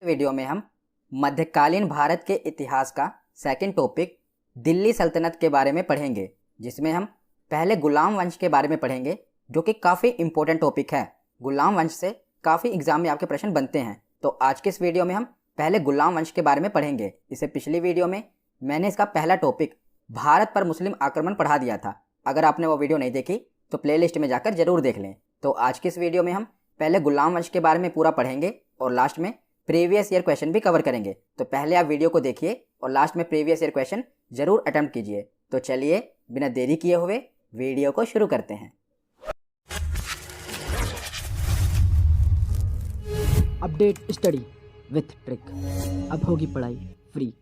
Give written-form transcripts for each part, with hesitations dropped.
Video में हम मध्यकालीन भारत के इतिहास का सेकंड टॉपिक दिल्ली सल्तनत के बारे में पढ़ेंगे, जिसमें हम पहले गुलाम वंश के बारे में पढ़ेंगे, जो कि काफ़ी इंपॉर्टेंट टॉपिक है। गुलाम वंश से काफ़ी एग्जाम में आपके प्रश्न बनते हैं। तो आज के इस वीडियो में हम पहले गुलाम वंश के बारे में पढ़ेंगे। इससे पिछली वीडियो में मैंने इसका पहला टॉपिक भारत पर मुस्लिम आक्रमण पढ़ा दिया था। अगर आपने वो वीडियो नहीं देखी तो प्लेलिस्ट में जाकर जरूर देख लें। तो आज की इस वीडियो में हम पहले गुलाम वंश के बारे में पूरा पढ़ेंगे और लास्ट में प्रीवियस ईयर क्वेश्चन भी कवर करेंगे। तो पहले आप वीडियो को देखिए और लास्ट में प्रीवियस ईयर क्वेश्चन जरूर अटेम्प्ट कीजिए। तो चलिए बिना देरी किए हुए वीडियो को शुरू करते हैं। अपडेट स्टडी विथ ट्रिक, अब होगी पढ़ाई फ्री।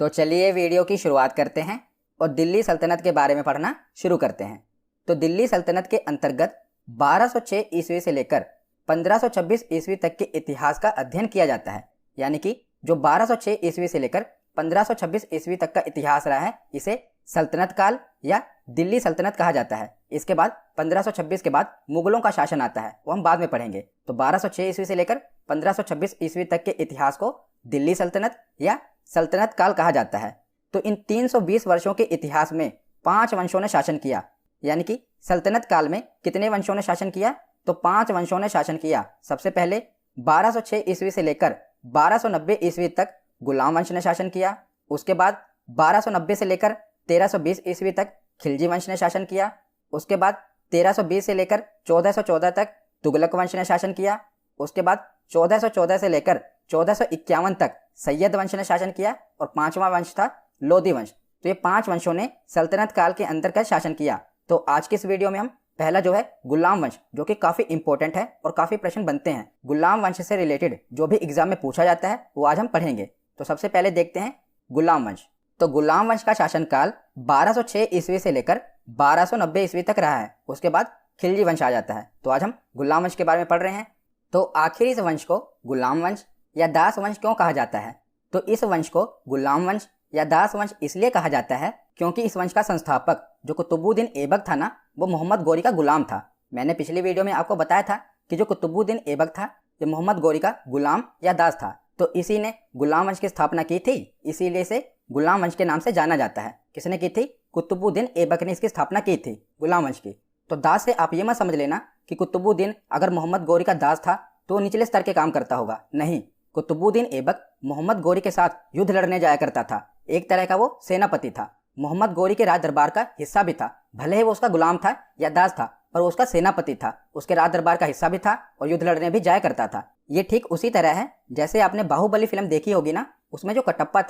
तो चलिए वीडियो की शुरुआत करते हैं और दिल्ली सल्तनत के बारे में पढ़ना शुरू करते हैं। तो दिल्ली सल्तनत के अंतर्गत 1206 ईस्वी से लेकर 1526 ईस्वी तक के इतिहास का अध्ययन किया जाता है। यानी कि जो 1206 ईस्वी से लेकर 1526 ईस्वी तक का इतिहास रहा है, इसे सल्तनत काल या दिल्ली सल्तनत कहा जाता है। इसके बाद 1526 के बाद मुगलों का शासन आता है, वो हम बाद में पढ़ेंगे। तो 1206 ईस्वी से लेकर 1526 ईस्वी तक के इतिहास को दिल्ली सल्तनत या सल्तनत काल कहा जाता है। तो इन 320 वर्षों के इतिहास में 5 वंशों ने शासन किया। यानी कि सल्तनत काल में कितने वंशों ने शासन किया? तो 5 वंशों ने शासन किया। सबसे पहले 1206 ईस्वी से लेकर 1290 ईस्वी तक गुलाम वंश ने शासन किया। उसके बाद 1290 से लेकर 1320 ईस्वी तक खिलजी वंश ने शासन किया। उसके बाद 1320 से लेकर 1414 तक तुगलक वंश ने शासन किया। उसके बाद 1414 से लेकर 1451 तक सैयद वंश ने शासन किया और 5वां वंश था लोधी वंश। तो ये 5 वंशों ने सल्तनत काल के अंतर्गत शासन किया। तो आज की इस वीडियो में हम पहला जो है गुलाम वंश, जो कि काफ़ी इंपॉर्टेंट है और काफ़ी प्रश्न बनते हैं, गुलाम वंश से रिलेटेड जो भी एग्जाम में पूछा जाता है वो आज हम पढ़ेंगे। तो सबसे पहले देखते हैं गुलाम वंश। तो गुलाम वंश का शासनकाल 1206 ईस्वी से लेकर 1290 ईस्वी तक रहा है। उसके बाद खिलजी वंश आ जाता है। तो आज हम गुलाम वंश के बारे में पढ़ रहे हैं। तो आखिर इस वंश को गुलाम वंश या दास वंश क्यों कहा जाता है? तो इस वंश को गुलाम वंश या दास वंश इसलिए कहा जाता है क्योंकि इस वंश का संस्थापक जो कुतुबुद्दीन ऐबक था ना, वो मोहम्मद गौरी का गुलाम था। मैंने पिछली वीडियो में आपको बताया था कि जो कुतुबुद्दीन ऐबक था ये मोहम्मद गौरी का गुलाम या दास था। तो इसी ने गुलाम वंश की स्थापना की थी, इसीलिए इसे गुलाम वंश के नाम से जाना जाता है। किसने की थी? कुतुबुद्दीन ऐबक ने इसकी स्थापना की थी गुलाम वंश की। तो दास से आप ये मत समझ लेना कि कुतुबुद्दीन अगर मोहम्मद गौरी का दास था तो वो निचले स्तर के काम करता होगा। नहीं, कुतुबुद्दीन ऐबक मोहम्मद गौरी के साथ युद्ध लड़ने जाया करता था। एक तरह का वो सेनापति था, मोहम्मद गौरी के राज दरबार का हिस्सा भी था। भले ही वो उसका गुलाम था या दास था, पर वो उसका सेनापति था, उसके राज दरबार का हिस्सा भी था और युद्ध लड़ने भी जाया करता था। ये ठीक उसी तरह है जैसे आपने बाहुबली फिल्म देखी होगी ना, उसमें जो कटप्पा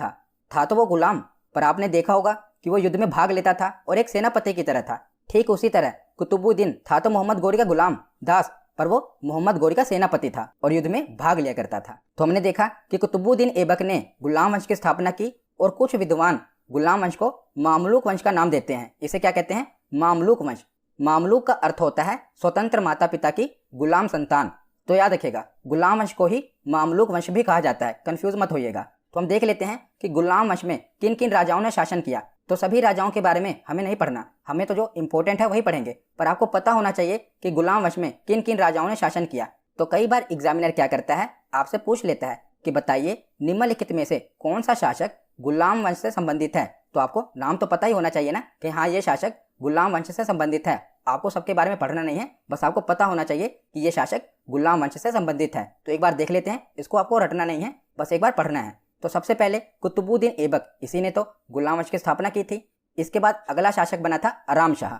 था तो वो गुलाम, पर आपने देखा होगा कि वो युद्ध में भाग लेता था और एक सेनापति की तरह था। ठीक उसी तरह कुतुबुद्दीन था तो मोहम्मद गौरी का गुलाम दास, पर वो मोहम्मद गौरी का सेनापति था और युद्ध में भाग लिया करता था। तो हमने देखा कि कुतुबुद्दीन ऐबक ने गुलाम वंश की स्थापना की और कुछ विद्वान गुलाम वंश को मामलूक वंश का नाम देते हैं। इसे क्या कहते हैं? मामलूक वंश। मामलूक का अर्थ होता है स्वतंत्र माता पिता की गुलाम संतान। तो याद रखिएगा, गुलाम वंश को ही मामलूक वंश भी कहा जाता है, कंफ्यूज मत होइएगा। तो हम देख लेते हैं कि गुलाम वंश में किन किन राजाओं ने शासन किया। तो सभी राजाओं के बारे में हमें नहीं पढ़ना, हमें तो जो इंपॉर्टेंट है वही पढ़ेंगे, पर आपको पता होना चाहिए कि गुलाम वंश में किन किन राजाओं ने शासन किया। तो कई बार एग्जामिनर क्या करता है, आपसे पूछ लेता है कि बताइए निम्नलिखित में से कौन सा शासक गुलाम वंश से संबंधित है। तो आपको नाम तो पता ही होना चाहिए ना कि हाँ ये शासक गुलाम वंश से संबंधित है। आपको सबके बारे में पढ़ना नहीं है, बस आपको पता होना चाहिए कि ये शासक गुलाम वंश से संबंधित है। तो एक बार देख लेते हैं, इसको आपको रटना नहीं है, बस एक बार पढ़ना है। तो सबसे पहले कुतुबुद्दीन ऐबक, इसी ने तो गुलाम वंश की स्थापना की थी। इसके बाद अगला शासक बना था आराम शाह।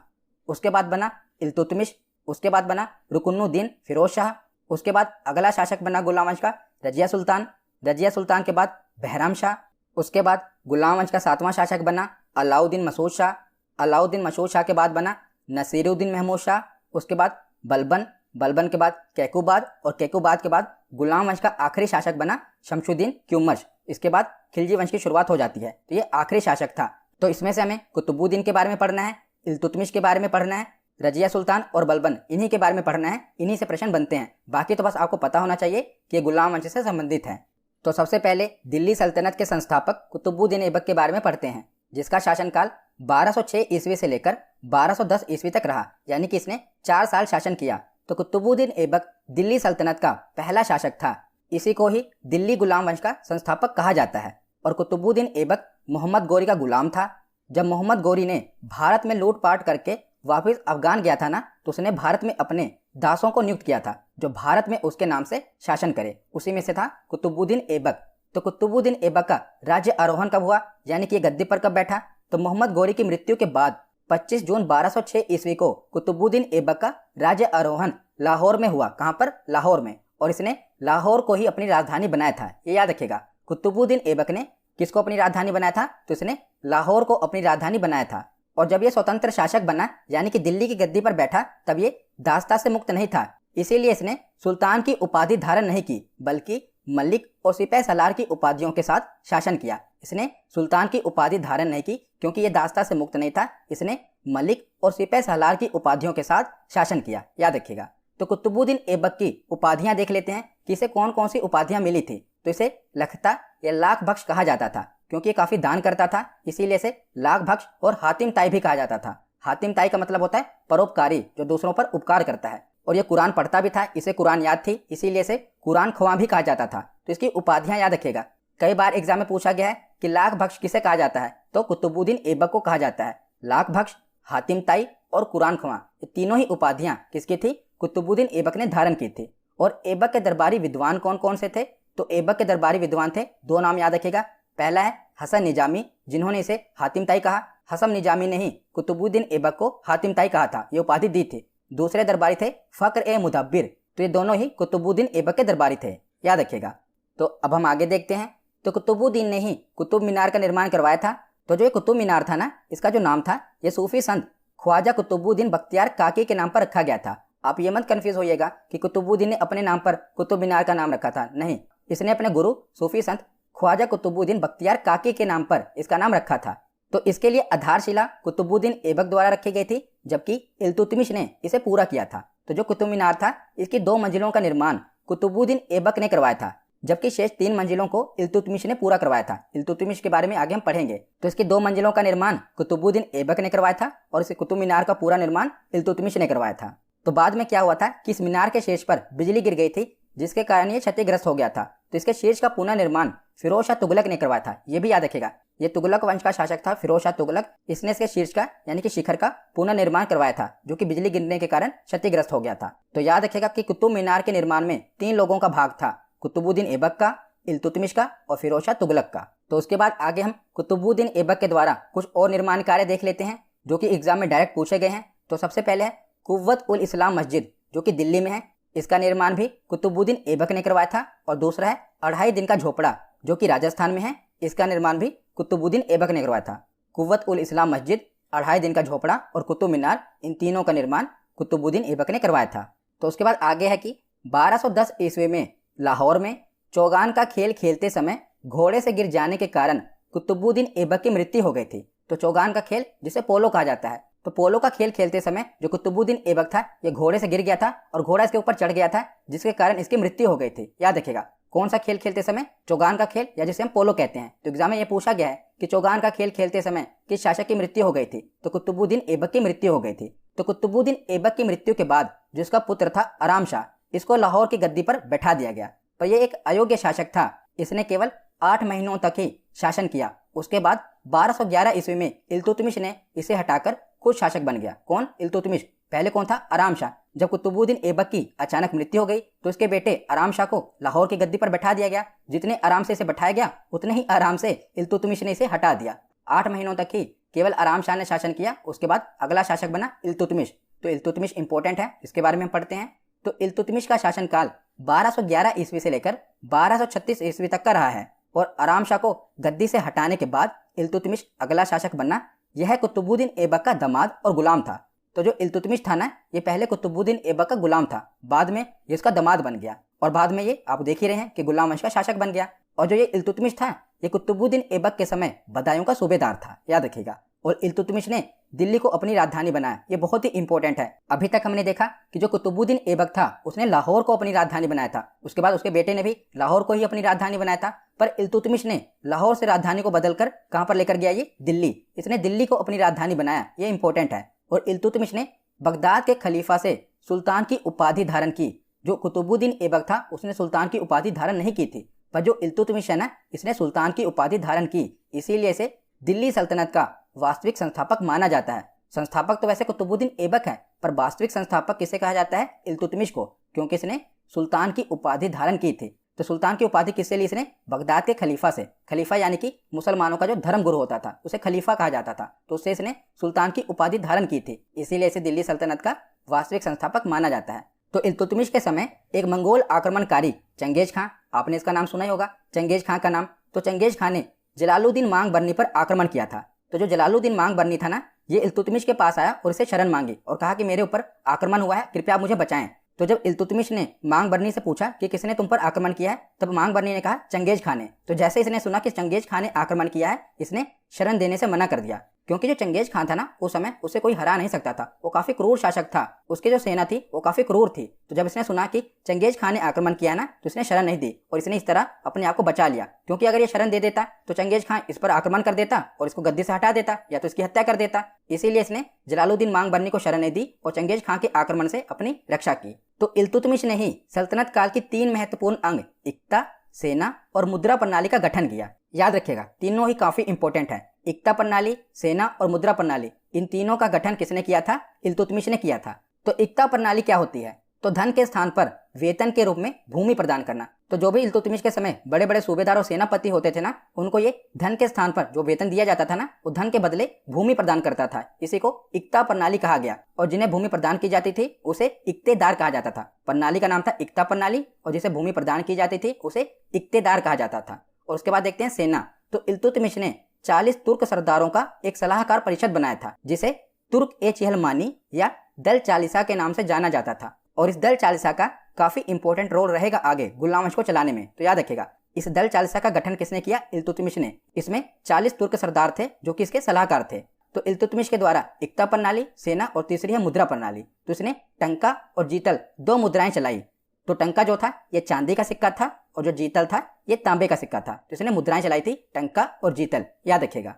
उसके बाद बना इल्तुतमिश। उसके बाद बना रुकनुद्दीन फिरोज शाह। उसके बाद अगला शासक बना गुलाम वंश का रजिया सुल्तान। रजिया सुल्तान के बाद बहराम शाह। उसके बाद गुलाम वंश का 7वां शासक बना अलाउद्दीन मसूद शाह। अलाउद्दीन मसूद शाह के बाद बना नसीरुद्दीन महमूद शाह। उसके बाद बलबन। बलबन के बाद कैकुबाद और कैकुबाद के बाद गुलाम वंश का आखिरी शासक बना शमशुद्दीन क्यूमर्श। इसके बाद खिलजी वंश की शुरुआत हो जाती है। तो ये आखिरी शासक था। तो इसमें से हमें कुतुबुद्दीन के बारे में पढ़ना है, इल्तुतमिश के बारे में पढ़ना है, रजिया सुल्तान और बलबन, इन्हीं के बारे में पढ़ना है। इन्हीं से प्रश्न बनते हैं। बाकी तो बस आपको पता होना चाहिए कि ये गुलाम वंश से संबंधित है। तो सबसे पहले दिल्ली सल्तनत के संस्थापक कुतुबुद्दीन ऐबक के बारे में पढ़ते हैं, जिसका शासनकाल 1206 ईस्वी से लेकर 1210 ईस्वी तक रहा। यानी कि इसने 4 साल शासन किया। तो कुतुबुद्दीन ऐबक दिल्ली सल्तनत का पहला शासक था। इसी को ही दिल्ली गुलाम वंश का संस्थापक कहा जाता है। और कुतुबुद्दीन ऐबक मोहम्मद गोरी का गुलाम था। जब मोहम्मद गोरी ने भारत में लूटपाट करके वापस अफगान गया था ना, तो उसने भारत में अपने दासों को नियुक्त किया था जो भारत में उसके नाम से शासन करे। उसी में से था कुतुबुद्दीन ऐबक। तो कुतुबुद्दीन ऐबक का राज्य आरोहण कब हुआ, यानी कि ये गद्दी पर कब बैठा? तो मोहम्मद गोरी की मृत्यु के बाद 25 जून 1206 ईस्वी को कुतुबुद्दीन ऐबक का राज्य आरोहण लाहौर में हुआ। कहाँ पर? लाहौर में। और इसने लाहौर को ही अपनी राजधानी बनाया था। ये याद रखेगा, कुतुबुद्दीन ऐबक ने किसको अपनी राजधानी बनाया था? तो इसने लाहौर को अपनी राजधानी बनाया था। और जब ये स्वतंत्र शासक बना, यानी कि दिल्ली की गद्दी पर बैठा, तब ये दासता से मुक्त नहीं था। इसीलिए इसने सुल्तान की उपाधि धारण नहीं की, बल्कि मलिक और सिपह सलार की उपाधियों के साथ शासन किया। इसने सुल्तान की उपाधि धारण नहीं की क्योंकि ये दासता से मुक्त नहीं था। इसने मलिक और सिपह सलार की उपाधियों के साथ शासन किया। याद रखिएगा। तो कुतुबुद्दीन ऐबक की उपाधियां देख लेते हैं कि इसे कौन कौन सी उपाधियां मिली थी। तो इसे लखता या लाख बख्श कहा जाता था क्योंकि ये काफी दान करता था, इसीलिए इसे लाख बख्श और हातिम ताई भी कहा जाता था। हातिम ताई का मतलब होता है परोपकारी, जो दूसरों पर उपकार करता है। और ये कुरान पढ़ता भी था, इसे कुरान याद थी, इसीलिए इसे कुरान ख्वां भी कहा जाता था। तो इसकी उपाधियां याद रखिएगा। कई बार एग्जाम में पूछा गया है कि लाख बख्श किसे कहा जाता है, तो कुतुबुद्दीन ऐबक को कहा जाता है। लाख बख्श, हातिम ताई और कुरान ख्वां, ये तीनों ही उपाधियां किसकी थी? कुतुबुद्दीन ऐबक ने धारण की थी। और ऐबक के दरबारी विद्वान कौन कौन से थे? तो ऐबक के दरबारी विद्वान थे, दो नाम याद रखिएगा। पहला है हसन निजामी, जिन्होंने इसे हातिम ताई कहा। हसन निजामी ने ही कुतुबुद्दीन ऐबक को हातिम ताई कहा था, ये उपाधि दी थी। दूसरे दरबारी थे फक्र ए मुदब्बिर, तो ये दोनों ही कुतुबुद्दीन ऐबक के दरबारी थे। याद रखिएगा। तो अब हम आगे देखते हैं। तो कुतुबुद्दीन ने ही कुतुब मीनार का निर्माण करवाया था। तो जो ये कुतुब मीनार था ना, इसका जो नाम था, ये सूफी संत ख्वाजा कुतुबुद्दीन बख्तियार काकी के नाम पर रखा गया था। आप ये मत कंफ्यूज होइएगा कि कुतुबुद्दीन ने अपने नाम पर कुतुब मीनार का नाम रखा था, नहीं। इसने अपने गुरु सूफी संत ख्वाजा कुतुबुद्दीन बख्तियार काकी के नाम पर इसका नाम रखा था। तो इसके लिए आधारशिला कुतुबुद्दीन ऐबक द्वारा रखी गई थी, जबकि इल्तुतमिश ने इसे पूरा किया था। तो जो कुतुब मीनार था, इसकी 2 मंजिलों का निर्माण कुतुबुद्दीन ऐबक ने करवाया था, जबकि शेष 3 मंजिलों को इल्तुतमिश ने पूरा करवाया था। इल्तुतमिश के बारे में आगे हम पढ़ेंगे। तो इसकी 2 मंजिलों का निर्माण कुतुबुद्दीन ऐबक ने करवाया था और इस कुतुब मीनार का पूरा निर्माण इल्तुतमिश ने करवाया था। तो बाद में क्या हुआ था कि इस मीनार के शीर्ष पर बिजली गिर गई थी, जिसके कारण ये क्षतिग्रस्त हो गया था। तो इसके शीर्ष का पुनः निर्माण फिरोज शाह तुगलक ने करवाया था। ये भी याद रखेगा, ये तुगलक वंश का शासक था फिरोज शाह तुगलक। इसने इसके शीर्ष का यानी कि शिखर का पुनः निर्माण करवाया था, जो कि बिजली गिरने के कारण क्षतिग्रस्त हो गया था। तो याद रखेगा कि कुतुब मीनार के निर्माण में 3 लोगों का भाग था, कुतुबुद्दीन ऐबक का, इल्तुतमिश का और फिरोज शाह तुगलक का। तो उसके बाद आगे हम कुतुबुद्दीन ऐबक के द्वारा कुछ और निर्माण कार्य देख लेते हैं, जो कि एग्जाम में डायरेक्ट पूछे गए हैं। तो सबसे पहले है कुव्वत उल इस्लाम मस्जिद, जो कि दिल्ली में है। इसका निर्माण भी कुतुबुद्दीन ऐबक ने करवाया था। और दूसरा है 2.5 दिन का झोपड़ा, जो कि राजस्थान में है। इसका निर्माण भी कुतुबुद्दीन ऐबक ने करवाया था। कुव्वत उल इस्लाम मस्जिद, 2.5 दिन का झोपड़ा और कुतुब मीनार, इन तीनों का निर्माण कुतुबुद्दीन ऐबक ने करवाया था। तो उसके बाद आगे है कि 1210 ईस्वी में लाहौर में चौगान का खेल खेलते समय घोड़े से गिर जाने के कारण कुतुबुद्दीन ऐबक की मृत्यु हो गई थी। तो चौगान का खेल, जिसे पोलो कहा जाता है, तो पोलो का खेल खेलते समय जो कुतुबुद्दीन ऐबक था, ये घोड़े से गिर गया था और घोड़ा इसके ऊपर चढ़ गया था, जिसके कारण इसकी मृत्यु हो गई थी। याद रखिएगा, कौन सा खेल खेलते समय? चौगान का खेल, या जिसे हम पोलो कहते हैं। तो एग्जाम में ये पूछा गया है कि चौगान का खेल खेलते समय किस शासक की मृत्यु हो गई थी? तो कुतुबुद्दीन ऐबक की मृत्यु हो गई थी। तो कुतुबुद्दीन ऐबक की मृत्यु के बाद जिसका पुत्र था आराम शाह, इसको लाहौर की गद्दी पर बैठा दिया गया। पर यह एक अयोग्य शासक था। इसने केवल 8 महीनों तक ही शासन किया। उसके बाद 1211 ईस्वी में इल्तुतमिश ने इसे हटाकर खुद शासक बन गया। कौन? इल्तुतमिश। पहले कौन था? आराम शाह। जब कुतुबुद्दीन ऐबक की अचानक मृत्यु हो गई, तो इसके बेटे आराम शाह को लाहौर की गद्दी पर बैठा दिया गया। जितने आराम से इसे बैठाया गया, उतने ही आराम से इल्तुतमिश ने इसे हटा दिया। 8 महीनों तक ही केवल आराम शाह ने शासन किया। उसके बाद अगला शासक बना इल्तुतमिश। तो इल्तुतमिश इंपॉर्टेंट है, इसके बारे में हम पढ़ते हैं। तो इल्तुतमिश का शासनकाल 1211 ईस्वी से लेकर 1236 ईस्वी तक का रहा है। और आराम शाह को गद्दी से हटाने के बाद इल्तुतमिश अगला शासक बनना। यह कुतुबुद्दीन ऐबक का दामाद और गुलाम था। तो जो इल्तुतमिश था ना, ये पहले कुतुबुद्दीन ऐबक का गुलाम था, बाद में ये इसका दामाद बन गया और बाद में ये आप देख ही रहे हैं कि गुलाम वंश का शासक बन गया। और जो ये इल्तुतमिश था, ये कुतुबुद्दीन ऐबक के समय बदायूं का सूबेदार था। याद रखिएगा। और इल्तुतमिश ने दिल्ली को अपनी राजधानी बनाया। ये बहुत ही इंपॉर्टेंट है। अभी तक हमने देखा कि जो कुतुबुद्दीन ऐबक था, उसने लाहौर को अपनी राजधानी बनाया था। उसके बाद उसके बेटे ने भी लाहौर को ही अपनी राजधानी बनाया था। पर इल्तुतमिश ने लाहौर से राजधानी को बदलकर कहां पर लेकर गया? ये दिल्ली। इसने दिल्ली को अपनी राजधानी बनाया, ये इंपॉर्टेंट है। और इल्तुतमिश ने बगदाद के खलीफा से सुल्तान की उपाधि धारण की, जो कुतुबुद्दीन ऐबक था उसने सुल्तान की उपाधि धारण नहीं की थी, पर जो इल्तुतमिश है ना, इसने सुल्तान की उपाधि धारण की, इसीलिए इसे दिल्ली सल्तनत का वास्तविक संस्थापक माना जाता है। संस्थापक तो वैसे कुतुबुद्दीन ऐबक है, पर वास्तविक संस्थापक किसे कहा जाता है? इल्तुतमिश को, क्योंकि इसने सुल्तान की उपाधि धारण की थी। तो सुल्तान की उपाधि किससे ली इसने? बगदाद के खलीफा से। खलीफा यानी कि मुसलमानों का जो धर्म गुरु होता था उसे खलीफा कहा जाता था, तो उससे इसने सुल्तान की उपाधि धारण की थी, इसीलिए इसे दिल्ली सल्तनत का वास्तविक संस्थापक माना जाता है। तो इल्तुतमिश के समय एक मंगोल आक्रमणकारी चंगेज खां, आपने इसका नाम सुना ही होगा, चंगेज खां का नाम। तो चंगेज खां ने जलालुद्दीन मांग बरनी पर आक्रमण किया था। तो जो जलालुद्दीन मांग बरनी था ना, ये इल्तुतमिश के पास आया और इसे शरण मांगी और कहा कि मेरे ऊपर आक्रमण हुआ है, कृपया आप मुझे बचाएं। तो जब इल्तुतमिश ने मांग बरनी से पूछा कि किसने तुम पर आक्रमण किया है, तब मांग बरनी ने कहा चंगेज खां ने। तो जैसे इसने सुना कि चंगेज खां ने आक्रमण किया है, इसने शरण देने से मना कर दिया, क्योंकि जो चंगेज खां था ना, उस समय उसे कोई हरा नहीं सकता था, वो काफी क्रूर शासक था, उसकी जो सेना थी वो काफी क्रूर थी। तो जब इसने सुना कि चंगेज खां ने आक्रमण किया ना, तो इसने शरण नहीं दी और इसने इस तरह अपने आप को बचा लिया, क्योंकि अगर ये शरण दे देता तो चंगेज खां इस पर आक्रमण कर देता और इसको गद्दी से हटा देता या तो इसकी हत्या कर देता। इसीलिए इसने जलालुद्दीन मांग बरनी को शरण नहीं दी और चंगेज खां के आक्रमण से अपनी रक्षा की। तो इल्तुतमिश ने ही सल्तनत काल की 3 महत्वपूर्ण अंग इक्ता, सेना और मुद्रा प्रणाली का गठन किया। याद रखिएगा, तीनों ही काफी इंपॉर्टेंट है। इक्ता प्रणाली, सेना और मुद्रा प्रणाली, इन तीनों का गठन किसने किया था? इल्तुतमिश ने किया था। तो इक्ता प्रणाली क्या होती है? तो धन के स्थान पर वेतन के रूप में भूमि प्रदान करना। तो जो भी इल्तुतमिश के समय बड़े बड़े सूबेदार और सेनापति होते थे ना, उनको ये धन के स्थान पर जो वेतन दिया जाता था ना, वो धन के बदले भूमि प्रदान करता था। इसी को इक्ता प्रणाली कहा गया। और जिन्हें भूमि प्रदान की जाती थी उसे इक्तेदार कहा जाता था। प्रणाली का नाम था इक्ता प्रणाली और जिसे भूमि प्रदान की जाती थी उसे इक्तेदार कहा जाता था। और उसके बाद देखते हैं सेना। तो इल्तुतमिश ने 40 तुर्क सरदारों का एक सलाहकार परिषद बनाया था, जिसे तुर्क ए चिहलमानी या दल चालीसा के नाम से जाना जाता था। और इस दल चालीसा का काफी इंपॉर्टेंट रोल रहेगा आगे गुलाम वंश को चलाने में। तो याद रखिएगा, इस दल चालीसा का गठन किसने किया? इल्तुतमिश ने। इसमें 40 तुर्क सरदार थे जो कि इसके सलाहकार थे। तो इल्तुतमिश के द्वारा इक्ता प्रणाली, सेना और तीसरी है मुद्रा प्रणाली। तो इसने टंका और जीतल 2 मुद्राएं चलाई। तो टंका जो था ये चांदी का सिक्का था और जो जीतल था ये तांबे का सिक्का था। तो इसने मुद्राएं चलाई थी टंका और जीतल, याद रखिएगा।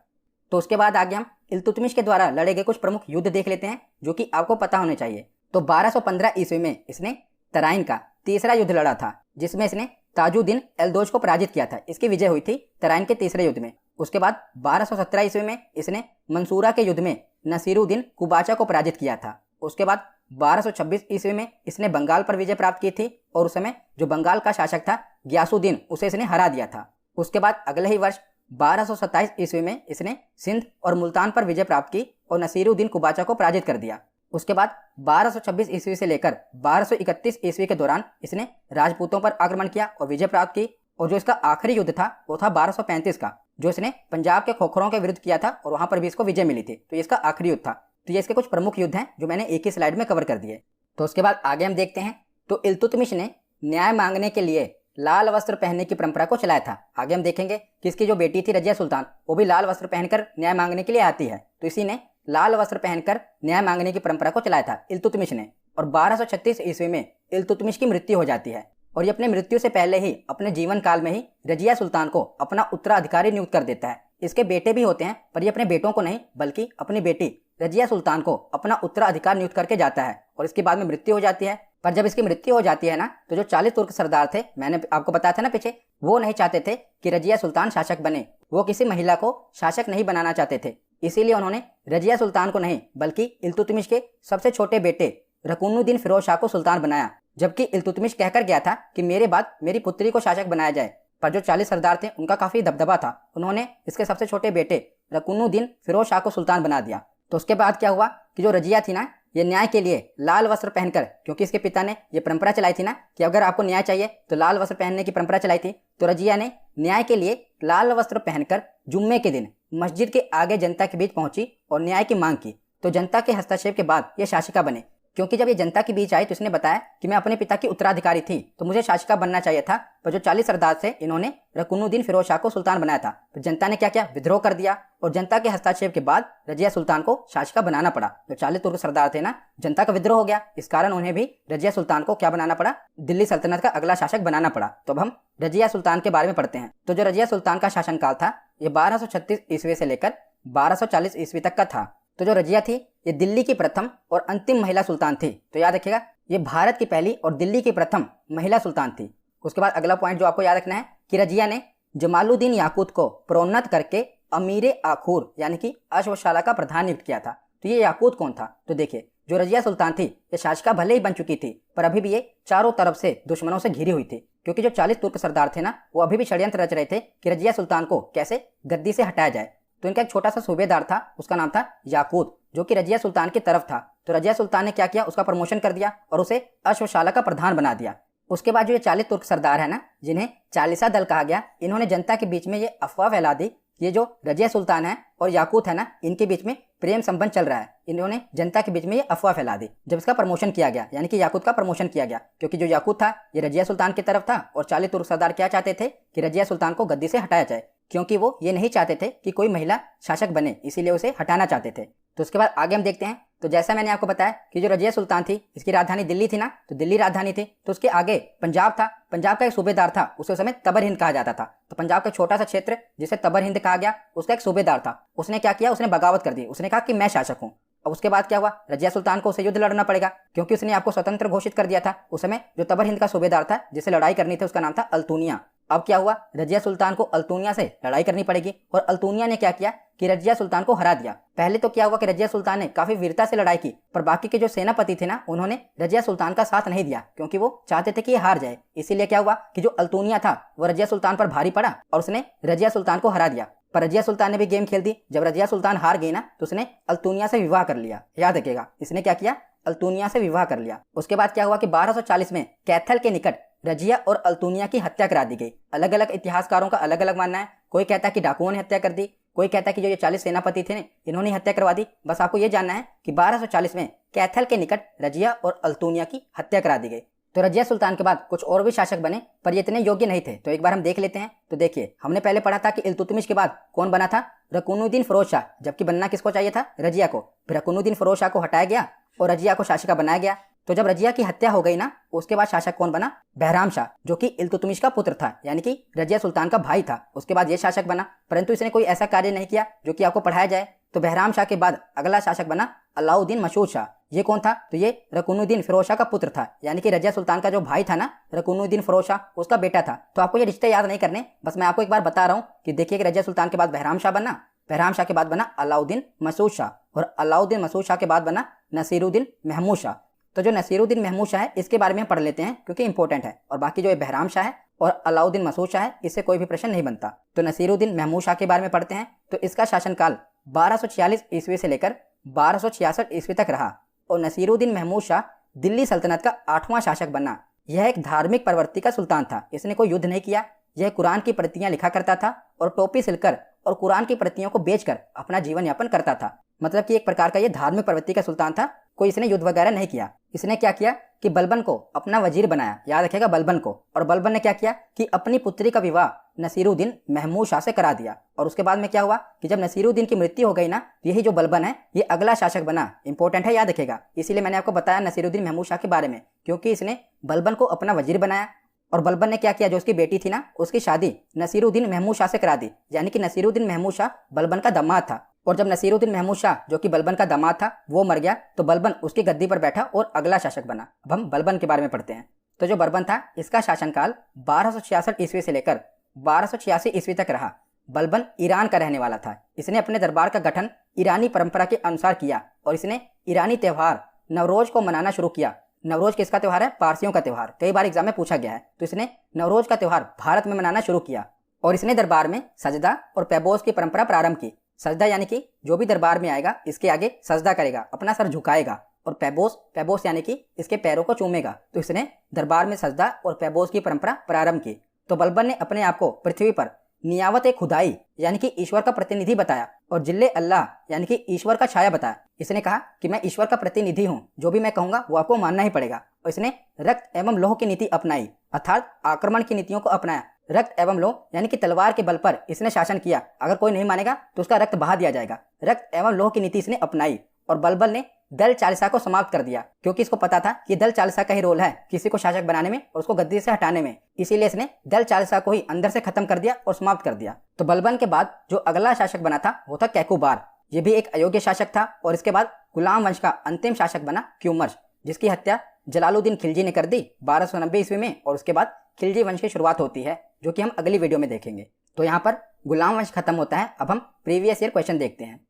तो उसके बाद आगे हम इल्तुतमिश के द्वारा लड़े गए कुछ प्रमुख युद्ध देख लेते हैं जो कि आपको पता होने चाहिए। तो 1215 ईस्वी में इसने तराइन का तीसरा युद्ध लड़ा था, जिसमें इसने ताजुद्दीन एल्दोज को पराजित किया था। इसकी विजय हुई थी तराइन के तीसरे युद्ध में। उसके बाद 1217 ईस्वी में इसने मंसूरा के युद्ध में नसीरुद्दीन कुबाचा को पराजित किया था। उसके बाद 1226 ईस्वी में इसने बंगाल पर विजय प्राप्त की थी और उस समय जो बंगाल का शासक था ग्यासुद्दीन, उसे इसने हरा दिया था। उसके बाद अगले ही वर्ष 1227 ईस्वी में इसने सिंध और मुल्तान पर विजय प्राप्त की और नसीरुद्दीन कुबाचा को पराजित कर दिया। उसके बाद 1226 ईस्वी से लेकर 1231 ईस्वी के दौरान इसने राजपूतों पर आक्रमण किया और विजय प्राप्त की। और जो इसका आखिरी युद्ध था वो था 1235 का, जो इसने पंजाब के खोखरों के विरुद्ध किया था और वहां पर भी इसको विजय मिली थी। तो ये इसका आखिरी युद्ध था। तो ये इसके कुछ प्रमुख युद्ध हैं जो मैंने एक ही स्लाइड में कवर कर दिए। तो उसके बाद आगे हम देखते हैं। तो इल्तुतमिश ने न्याय मांगने के लिए लाल वस्त्र पहनने की परंपरा को चलाया था। आगे हम देखेंगे कि इसकी जो बेटी थी रजिया सुल्तान, वो भी लाल वस्त्र पहनकर न्याय मांगने के लिए आती है। तो इसी ने लाल वस्त्र पहनकर न्याय मांगने की परंपरा को चलाया था इल्तुतमिश ने। और 1236 ईस्वी में इल्तुतमिश की मृत्यु हो जाती है और ये अपने मृत्यु से पहले ही अपने जीवन काल में ही रजिया सुल्तान को अपना उत्तराधिकारी नियुक्त कर देता है। इसके बेटे भी होते हैं, पर ये अपने बेटों को नहीं बल्कि अपनी बेटी रजिया सुल्तान को अपना उत्तराधिकार नियुक्त करके जाता है और इसके बाद में मृत्यु हो जाती है। पर जब इसकी मृत्यु हो जाती है ना, तो जो 40 तुर्क सरदार थे, मैंने आपको बताया था ना पीछे, वो नहीं चाहते थे कि रजिया सुल्तान शासक बने। वो किसी महिला को शासक नहीं बनाना चाहते थे। इसीलिए उन्होंने रजिया सुल्तान को नहीं बल्कि इल्तुतमिश के सबसे छोटे बेटे रकुनुद्दीन फिरोज शाह को सुल्तान बनाया। जबकि इल्तुतमिश कहकर गया था कि मेरे बाद मेरी पुत्री को शासक बनाया जाए, पर जो 40 सरदार थे उनका काफी दबदबा था। उन्होंने इसके सबसे छोटे बेटे रकुनुद्दीन फिरोज शाह को सुल्तान बना दिया। तो उसके बाद क्या हुआ कि जो रजिया थी ना, ये न्याय के लिए लाल वस्त्र पहनकर, क्योंकि इसके पिता ने ये परंपरा चलाई थी ना कि अगर आपको न्याय चाहिए तो लाल वस्त्र पहनने की परंपरा चलाई थी, तो रजिया ने न्याय के लिए लाल वस्त्र पहनकर जुम्मे के दिन मस्जिद के आगे जनता के बीच पहुंची और न्याय की मांग की। तो जनता के हस्तक्षेप के बाद ये शासिका बने, क्योंकि जब ये जनता के बीच आई तो इसने बताया कि मैं अपने पिता की उत्तराधिकारी थी, तो मुझे शासिका बनना चाहिए था। पर जो 40 सरदार थे, इन्होंने रकुनुद्दीन फिरोज शाह को सुल्तान बनाया था। तो जनता ने क्या किया, विद्रोह कर दिया और जनता के हस्तक्षेप के बाद रजिया सुल्तान को शासिका बनाना पड़ा। जो 40 तुर्क सरदार थे ना, जनता का विद्रोह हो गया, इस कारण उन्हें भी रजिया सुल्तान को क्या बनाना पड़ा, दिल्ली सल्तनत का अगला शासक बनाना पड़ा। तो अब हम रजिया सुल्तान के बारे में पढ़ते हैं। तो जो रजिया सुल्तान का शासनकाल था ये 1236 ईस्वी से लेकर 1240 ईस्वी तक का था। तो जो रजिया थी ये दिल्ली की प्रथम और अंतिम महिला सुल्तान थी। तो याद रखिएगा, ये भारत की पहली और दिल्ली की प्रथम महिला सुल्तान थी। उसके बाद अगला पॉइंट जो आपको याद रखना है कि रजिया ने जमालुद्दीन याकूत को प्रोन्नत करके अमीर आखूर यानी कि अश्वशाला का प्रधान नियुक्त किया था। तो ये याकूत कौन था? तो देखिए, जो रजिया सुल्तान थी ये शासिका भले ही बन चुकी थी, पर अभी भी ये चारों तरफ से दुश्मनों से घिरी हुई थी, क्योंकि जो 40 तुर्क सरदार थे ना, वो अभी भी षड्यंत्र रच रहे थे कि रजिया सुल्तान को कैसे गद्दी से हटाया जाए। तो इनका एक छोटा सा सूबेदार था, उसका नाम था याकूत, जो कि रजिया सुल्तान की तरफ था। तो रजिया सुल्तान ने क्या किया, उसका प्रमोशन कर दिया और उसे अश्वशाला का प्रधान बना दिया। उसके बाद जो ये 40 तुर्क सरदार है ना, जिन्हें चालीसा दल कहा गया, इन्होंने जनता के बीच में ये अफवाह फैला दी, ये जो रजिया सुल्तान है और याकूत है ना, इनके बीच में प्रेम संबंध चल रहा है। इन्होंने जनता के बीच में ये अफवाह फैला दी जब इसका प्रमोशन किया गया, यानी कि याकूत का प्रमोशन किया गया, क्योंकि जो याकूत था ये रजिया सुल्तान की तरफ था और 40 तुर्क सरदार क्या चाहते थे कि रजिया सुल्तान को गद्दी से हटाया जाए, क्योंकि वो ये नहीं चाहते थे कि कोई महिला शासक बने, इसीलिए उसे हटाना चाहते थे। तो उसके बाद आगे हम देखते हैं। तो जैसा मैंने आपको बताया कि जो रजिया सुल्तान थी इसकी राजधानी दिल्ली थी ना, तो दिल्ली राजधानी थी। तो उसके आगे पंजाब था, पंजाब का एक सूबेदार था, उसे उस समय तबर हिंद कहा जाता था। तो पंजाब का छोटा सा क्षेत्र जिसे तबर हिंद कहा गया, उसका एक सूबेदार था। उसने क्या किया, उसने बगावत कर दी, उसने कहा कि मैं शासक हूँ। अब उसके बाद क्या हुआ, रजिया सुल्तान को उसे युद्ध लड़ना पड़ेगा, क्योंकि उसने आपको स्वतंत्र घोषित कर दिया था। उस समय जो तबर हिंद का सूबेदार था जिसे लड़ाई करनी थी, उसका नाम था अल्तुनिया। अब क्या हुआ, रजिया सुल्तान को अल्तुनिया से लड़ाई करनी पड़ेगी और अल्तुनिया ने क्या किया कि रजिया सुल्तान को हरा दिया। पहले तो क्या हुआ कि रजिया सुल्तान ने काफी वीरता से लड़ाई की, पर बाकी के जो सेनापति थे ना, उन्होंने रजिया सुल्तान का साथ नहीं दिया, क्योंकि वो चाहते थे कि ये हार जाए। इसीलिए क्या हुआ कि जो अल्तुनिया था वो रजिया सुल्तान पर भारी पड़ा और उसने रजिया सुल्तान को हरा दिया। पर रजिया सुल्तान ने भी गेम खेल दी। जब रजिया सुल्तान हार गई ना, तो उसने अल्तुनिया से विवाह कर लिया। याद रखिएगा, इसने क्या किया, अल्तुनिया से विवाह कर लिया। उसके बाद क्या हुआ कि 1240 में कैथल के निकट रजिया और अल्तुनिया की हत्या करा दी गई। अलग अलग इतिहासकारों का अलग अलग मानना है। कोई कहता है कि डाकुओं ने हत्या कर दी, कोई कहता है कि जो ये 40 सेनापति थे इन्होंने हत्या करवा दी। बस आपको ये जानना है कि 1240 में कैथल के निकट रजिया और अल्तुनिया की हत्या करा दी गई। तो रजिया सुल्तान के बाद कुछ और भी शासक बने, पर ये इतने योग्य नहीं थे। तो एक बार हम देख लेते हैं। तो देखिए, हमने पहले पढ़ा था कि इल्तुतमिश के बाद कौन बना था, रकुनुद्दीन फिरोज शाह, जबकि बनना किसको चाहिए था, रजिया को। फिर रकुनुद्दीन फिरोज शाह को हटाया गया और रजिया को शासिका बनाया गया। तो जब रजिया की हत्या हो गई ना, उसके बाद शासक कौन बना, बहराम शाह, जो कि इल्तुतमिश का पुत्र था, यानी कि रजिया सुल्तान का भाई था। उसके बाद ये शासक बना, परंतु इसने कोई ऐसा कार्य नहीं किया जो कि आपको पढ़ाया जाए। तो बहराम शाह के बाद अगला शासक बना अलाउद्दीन मसूद शाह। ये कौन था, तो ये रकुनुद्दीन फिरोज शाह का पुत्र था, यानी कि रजिया सुल्तान का जो भाई था ना, रकुनुद्दीन फिरोज शाह, उसका बेटा था। तो आपको ये रिश्ते याद नहीं करने, बस मैं आपको एक बार बता रहा हूँ कि देखिए कि रजिया सुल्तान के बाद बहराम शाह बना, बहराम शाह के बाद बना अलाउद्दीन मसूद शाह, और अलाउद्दीन मसूद शाह के बाद बना नसीरुद्दीन महमूद शाह। तो जो नसीरुद्दीन महमूद शाह है, इसके बारे में हम पढ़ लेते हैं क्योंकि इंपॉर्टेंट है। और बाकी जो बहराम शाह है और अलाउद्दीन मसूद शाह है, इससे कोई भी प्रश्न नहीं बनता। तो नसीरुद्दीन महमूद शाह के बारे में पढ़ते हैं। तो इसका शासनकाल 1246 ईस्वी से लेकर 1266 ईस्वी तक रहा और नसीरुद्दीन महमूद शाह दिल्ली सल्तनत का 8वां शासक बना। यह एक धार्मिक प्रवृत्ति का सुल्तान था। इसने कोई युद्ध नहीं किया। यह कुरान की प्रतियां लिखा करता था और टोपी सिलकर और कुरान की प्रतियों को बेचकर अपना जीवन यापन करता था। मतलब कि एक प्रकार का ये धार्मिक प्रवृत्ति का सुल्तान था। कोई इसने युद्ध वगैरह नहीं किया। इसने क्या किया कि बलबन को अपना वजीर बनाया, याद रखेगा बलबन को। और बलबन ने क्या किया कि अपनी पुत्री का विवाह नसीरुद्दीन महमूद शाह से करा दिया। और उसके बाद में क्या हुआ कि जब नसीरुद्दीन की मृत्यु हो गई ना, यही जो बलबन है ये अगला शासक बना। इंपॉर्टेंट है, याद रखेगा। इसीलिए मैंने आपको बताया नसीरुद्दीन महमूद शाह के बारे में, क्योंकि इसने बलबन को अपना वजीर बनाया। और बलबन ने क्या किया, जो उसकी बेटी थी ना, उसकी शादी नसीरुद्दीन महमूद शाह से करा दी, यानी कि नसीरुद्दीन महमूद शाह बलबन का दामाद था। और जब नसीरुद्दीन महमूद शाह, जो कि बलबन का दामाद था, वो मर गया, तो बलबन उसकी गद्दी पर बैठा और अगला शासक बना। अब हम बलबन के बारे में पढ़ते हैं। तो जो बलबन था, इसका शासनकाल 1266 ईस्वी से लेकर 1286 ईस्वी तक रहा। बलबन ईरान का रहने वाला था। इसने अपने दरबार का गठन ईरानी परंपरा के अनुसार किया और इसने ईरानी त्यौहार नवरोज को मनाना शुरू किया। नवरोज किसका त्यौहार है, पारसियों का त्यौहार। कई बार एग्जाम में पूछा गया है। तो इसने नवरोज का त्यौहार भारत में मनाना शुरू किया और इसने दरबार में सजदा और पैबोस की परंपरा प्रारंभ की। सजदा यानी कि जो भी दरबार में आएगा इसके आगे सजदा करेगा, अपना सर झुकाएगा। और पैबोस यानी कि इसके पैरों को चूमेगा। तो इसने दरबार में सजदा और पैबोस की परंपरा प्रारंभ की। तो बलबन ने अपने आप को पृथ्वी पर नियावत खुदाई यानी कि ईश्वर का प्रतिनिधि बताया और जिल्ले अल्लाह यानी कि ईश्वर का छाया बताया। इसने कहा कि मैं ईश्वर का प्रतिनिधि हूँ, जो भी मैं कहूंगा वो आपको मानना ही पड़ेगा। और इसने रक्त एवं लोह की नीति अपनाई, अर्थात आक्रमण की नीतियों को अपनाया। रक्त एवं लोह यानी कि तलवार के बल पर इसने शासन किया। अगर कोई नहीं मानेगा तो उसका रक्त बहा दिया जाएगा। रक्त एवं लोह की नीति इसने अपनाई और बलबन ने दल चालिसा को समाप्त कर दिया, क्योंकि इसको पता था कि दल चालिसा का ही रोल है किसी को शासक बनाने में और उसको गद्दी से हटाने में। इसीलिए इसने दल चालिसा को ही अंदर से खत्म कर दिया और समाप्त कर दिया। तो बलबन के बाद जो अगला शासक बना था वो था कैकुबार। ये भी एक अयोग्य शासक था। और इसके बाद गुलाम वंश का अंतिम शासक बना क्यूमर्स, जिसकी हत्या जलालुद्दीन खिलजी ने कर दी 1290 ईस्वी में, और उसके बाद खिलजी वंश की शुरुआत होती है, जो कि हम अगली वीडियो में देखेंगे। तो यहाँ पर गुलाम वंश खत्म होता है। अब हम प्रीवियस ईयर क्वेश्चन देखते हैं।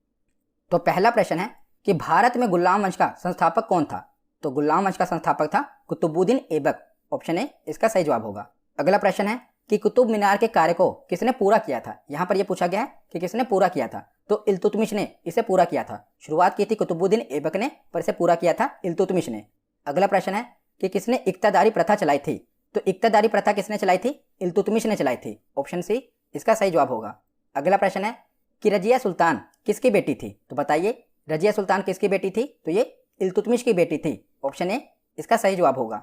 तो पहला प्रश्न है कि भारत में गुलाम वंश का संस्थापक कौन था? तो गुलाम वंश का संस्थापक था कुतुबुद्दीन ऐबक। ऑप्शन ए इसका सही जवाब होगा। अगला प्रश्न है कि कुतुब मीनार के कार्य को किसने पूरा किया था? यहाँ पर यह पूछा गया है कि किसने पूरा किया था। तो इल्तुतमिश ने इसे पूरा किया था। शुरुआत की थी कुतुबुद्दीन ऐबक ने, पर इसे पूरा किया था इल्तुतमिश ने। अगला प्रश्न है कि किसने इक्तादारी प्रथा चलाई थी? तो इक्तादारी प्रथा किसने चलाई थी? इल्तुतमिश ने चलाई थी। ऑप्शन सी इसका सही जवाब होगा। अगला प्रश्न है कि रजिया सुल्तान किसकी बेटी थी? तो बताइए रजिया सुल्तान किसकी बेटी थी? तो ये इल्तुतमिश की बेटी थी। ऑप्शन ए इसका सही जवाब होगा।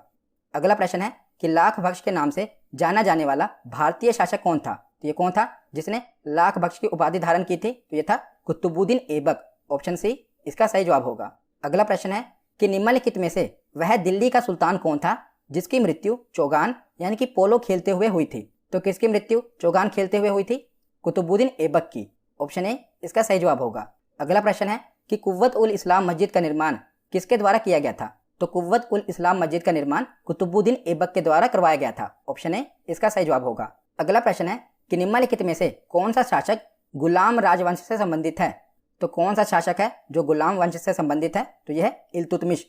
अगला प्रश्न है कि लाख बख्श के नाम से जाना जाने वाला भारतीय शासक कौन था? तो ये कौन था जिसने लाख बख्श की उपाधि धारण की थी? तो ये था कुतुबुद्दीन ऐबक। ऑप्शन सी इसका सही जवाब होगा। अगला प्रश्न है कि निम्नलिखित में से वह दिल्ली का सुल्तान कौन था जिसकी मृत्यु चौगान यानी कि पोलो खेलते हुए हुई थी? तो किसकी मृत्यु चौगान खेलते हुए हुई थी? कुतुबुद्दीन ऐबक की। ऑप्शन ए इसका सही जवाब होगा। अगला प्रश्न है कि कुव्वत उल इस्लाम मस्जिद का निर्माण किसके द्वारा किया गया था? तो कुव्वत उल इस्लाम मस्जिद का निर्माण कुतुबुद्दीन ऐबक के द्वारा करवाया गया था। ऑप्शन ए इसका सही जवाब होगा। अगला प्रश्न है कि निम्नलिखित में से कौन सा शासक गुलाम राजवंश से संबंधित है? तो कौन सा शासक है जो गुलाम वंश से संबंधित है? तो यह है इल्तुतमिश।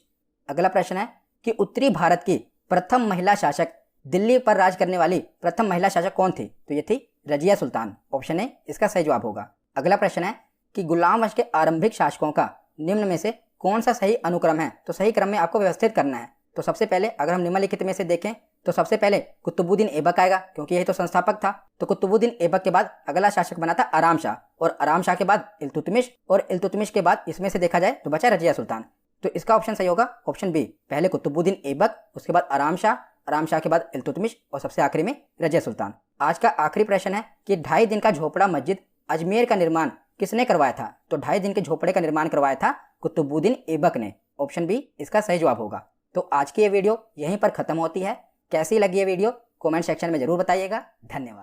अगला प्रश्न है कि उत्तरी भारत की प्रथम महिला शासक, दिल्ली पर राज करने वाली प्रथम महिला शासक कौन थी? तो ये थी रजिया सुल्तान। ऑप्शन ए इसका सही जवाब होगा। अगला प्रश्न है कि गुलाम वंश के आरंभिक शासकों का निम्न में से कौन सा सही अनुक्रम है? तो सही क्रम में आपको व्यवस्थित करना है। तो सबसे पहले अगर हम निम्नलिखित में से देखें तो सबसे पहले कुतुबुद्दीन ऐबक आएगा, क्योंकि यही तो संस्थापक था। तो कुतुबुद्दीन ऐबक के बाद अगला शासक बना था आराम शाह, और आराम शाह के बाद इल्तुतमिश, और इल्तुतमिश के बाद इसमें से देखा जाए तो बचा रजिया सुल्तान। तो इसका ऑप्शन सही होगा ऑप्शन बी। पहले कुतुबुद्दीन ऐबक, उसके बाद आराम शाह के बाद इल्तुतमिश, और सबसे आखिरी में रजिया सुल्तान। आज का आखिरी प्रश्न है कि 2.5 दिन का झोपड़ा मस्जिद अजमेर का निर्माण किसने करवाया था? तो 2.5 दिन के झोपड़े का निर्माण करवाया था कुतुबुद्दीन ऐबक ने। ऑप्शन बी इसका सही जवाब होगा। तो आज की ये वीडियो यहीं पर खत्म होती है। कैसी लगी ये वीडियो कमेंट सेक्शन में जरूर बताइएगा। धन्यवाद।